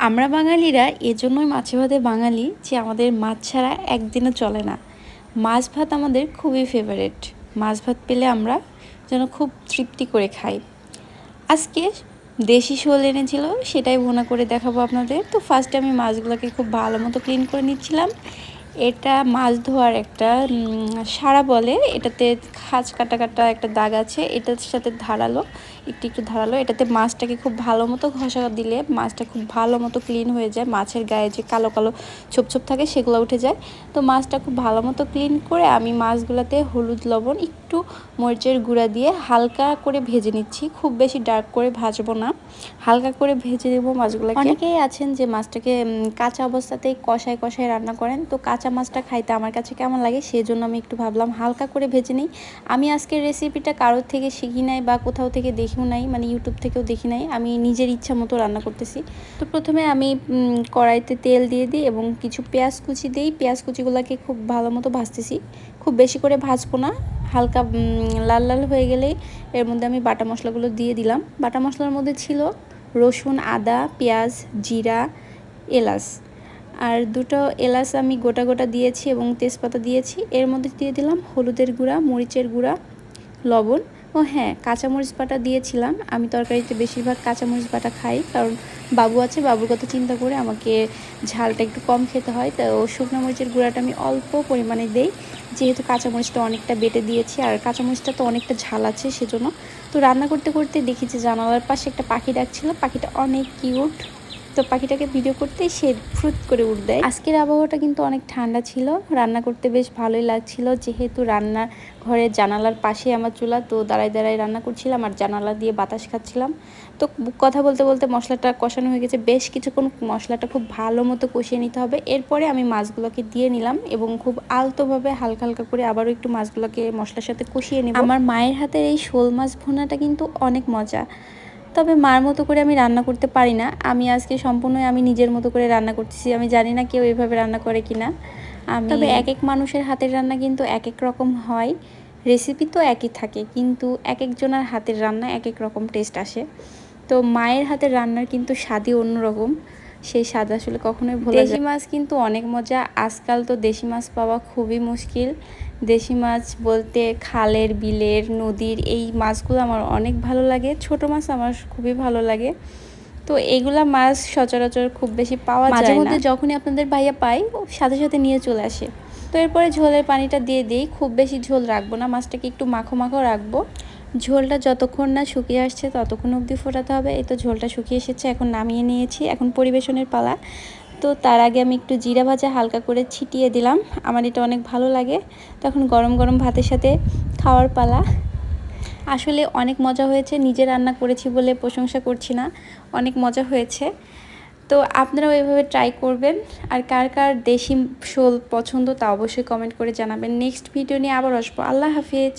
আমরা বাঙালিরা এজন্যই মাছে ভাতে বাঙালি যে আমাদের মাছ ছাড়া একদিনও চলে না। মাছ ভাত আমাদের খুবই ফেভারিট। মাছ ভাত পেলে আমরা যেন খুব তৃপ্তি করে খাই। আজকে দেশি শোল এনেছিল, সেটাই ভুনা করে দেখাবো আপনাদের। তো ফার্স্টে আমি মাছগুলোকে খুব ভালো মতো ক্লিন করে নিচ্ছিলাম। এটা মাছ ধোয়ার একটা সারা বলে, এটাতে খাঁজ কাটা কাটা একটা দাগ আছে, এটার সাথে ধারালো, একটু ধারালো। এটাতে মাছটাকে খুব ভালো মতো ঘষা দিলে মাছটা খুব ভালো মতো ক্লিন হয়ে যায়। মাছের গায়ে যে কালো কালো ছোপ ছোপ থাকে সেগুলো উঠে যায়। তো মাছটা খুব ভালো মতো ক্লিন করে আমি মাছগুলোতে হলুদ লবণ একটু মরিচের গুঁড়া দিয়ে হালকা করে ভেজে নিচ্ছি। খুব বেশি ডার্ক করে ভাজবো না, হালকা করে ভেজে নেবো মাছগুলোকে। অনেকেই আছেন যে মাছটাকে কাঁচা অবস্থাতেই কষায় কষায় রান্না করেন। তো কাঁচা মাছটা খাইতে আমার কাছে কেমন লাগে, সেই জন্য আমি একটু ভাবলাম হালকা করে ভেজে নিই। আমি আজকের রেসিপিটা কারোর থেকে শিখি নাই বা কোথাও থেকে দেখিও নাই, মানে ইউটিউব থেকেও দেখি নাই। আমি নিজের ইচ্ছা মতো রান্না করতেছি। তো প্রথমে আমি কড়াইতে তেল দিয়ে দিই এবং কিছু পেঁয়াজ কুচি দিই। পেঁয়াজ কুচিগুলোকে খুব ভালো মতো ভাজতেছি, খুব বেশি করে ভাজবো না। হালকা লাল লাল হয়ে গেলেই এর মধ্যে আমি বাটা মশলাগুলো দিয়ে দিলাম। বাটা মশলার মধ্যে ছিল রসুন, আদা, পেঁয়াজ, জিরা, এলাচ। আর দুটো এলাচ আমি গোটা গোটা দিয়েছি এবং তেজপাতা দিয়েছি। এর মধ্যে দিয়ে দিলাম হলুদের গুঁড়া, মরিচের গুঁড়া, লবণ ও হ্যাঁ, কাঁচামরিচ বাটা দিয়েছিলাম। আমি তরকারিতে বেশিরভাগ কাঁচামরিচ বাটা খাই, কারণ বাবু আছে, বাবুর কথা চিন্তা করে আমাকে ঝালটা একটু কম খেতে হয়। তো শুকনো মরিচের গুঁড়াটা আমি অল্প পরিমাণে দেই, যেহেতু কাঁচামরিচটা অনেকটা বেটে দিয়েছি আর কাঁচামরিচটা তো অনেকটা ঝাল আছে সেজন্য। তো রান্না করতে করতে দেখি যে জানালার পাশে একটা পাখি ডাকছিল। পাখিটা অনেক কিউট। তো পাখিটাকে ভিডিও করতেই সে ফ্রুত করে উঠ দেয়। আজকের আবহাওয়াটা কিন্তু অনেক ঠান্ডা ছিল, রান্না করতে বেশ ভালোই লাগছিল, যেহেতু রান্নার ঘরের জানালার পাশে আমার চুলা। তো দাঁড়ায় দাঁড়ায় রান্না করছিলাম আর জানালা দিয়ে বাতাস খাচ্ছিলাম। তো কথা বলতে বলতে মশলাটা কষানো হয়ে গেছে। বেশ কিছুক্ষণ মশলাটা খুব ভালো মতো কষিয়ে নিতে হবে। এরপরে আমি মাছগুলোকে দিয়ে নিলাম এবং খুব আলতোভাবে হালকা হালকা করে আবারও একটু মাছগুলোকে মশলার সাথে কষিয়ে নিব। আমার মায়ের হাতের এই শোল মাছ ভুনাটা কিন্তু অনেক মজা, তবে মার মতো করে আমি রান্না করতে পারি না। আমি আজকে সম্পূর্ণই আমি নিজের মতো করে রান্না করতেছি। আমি জানি না কেউ এভাবে রান্না করে কিনা। তবে এক এক মানুষের হাতের রান্না কিন্তু এক এক রকম হয়। রেসিপি তো একই থাকে, কিন্তু এক একজনের হাতের রান্না এক এক রকম টেস্ট আসে। তো মায়ের হাতের রান্নার কিন্তু স্বাদই অন্যরকম, সেই স্বাদ আসলে কখনোই ভোলা যায় না। দেশি মাছ কিন্তু অনেক মজা। আজকাল তো দেশি মাছ পাওয়া খুবই মুশকিল। দেশি মাছ বলতে খালের, বিলের, নদীর এই মাছগুলো আমার অনেক ভালো লাগে। ছোট মাছ আমার খুবই ভালো লাগে। তো এইগুলা মাছ সচরাচর খুব বেশি পাওয়া যায় না। মাঝে মধ্যে যখনই আপনাদের ভাইয়া পাই সাথে সাথে নিয়ে চলে আসে। তো এরপরে ঝোলের পানিটা দিয়ে দিই। খুব বেশি ঝোল রাখবো না, মাছটাকে একটু মাখো মাখো রাখবো। ঝোলটা যতক্ষণ না শুকিয়ে আসছে ততক্ষণ অবধি ফোটাতে হবে। এই তো ঝোলটা শুকিয়ে এসেছে, এখন নামিয়ে নিয়েছি। এখন পরিবেশনের পালা। তো তার আগে আমি একটু জিরা ভাজা হালকা করে ছিটিয়ে দিলাম, আমার এটা অনেক ভালো লাগে। তখন গরম গরম ভাতের সাথে খাওয়ার পালা। আসলে অনেক মজা হয়েছে, নিজে রান্না করেছি বলে প্রশংসা করছি না, অনেক মজা হয়েছে। তো আপনারাও এভাবে ট্রাই করবেন। আর কার কার দেশি শোল পছন্দ তা অবশ্যই কমেন্ট করে জানাবেন। নেক্সট ভিডিও নিয়ে আবার আসবো। আল্লাহ হাফিজ।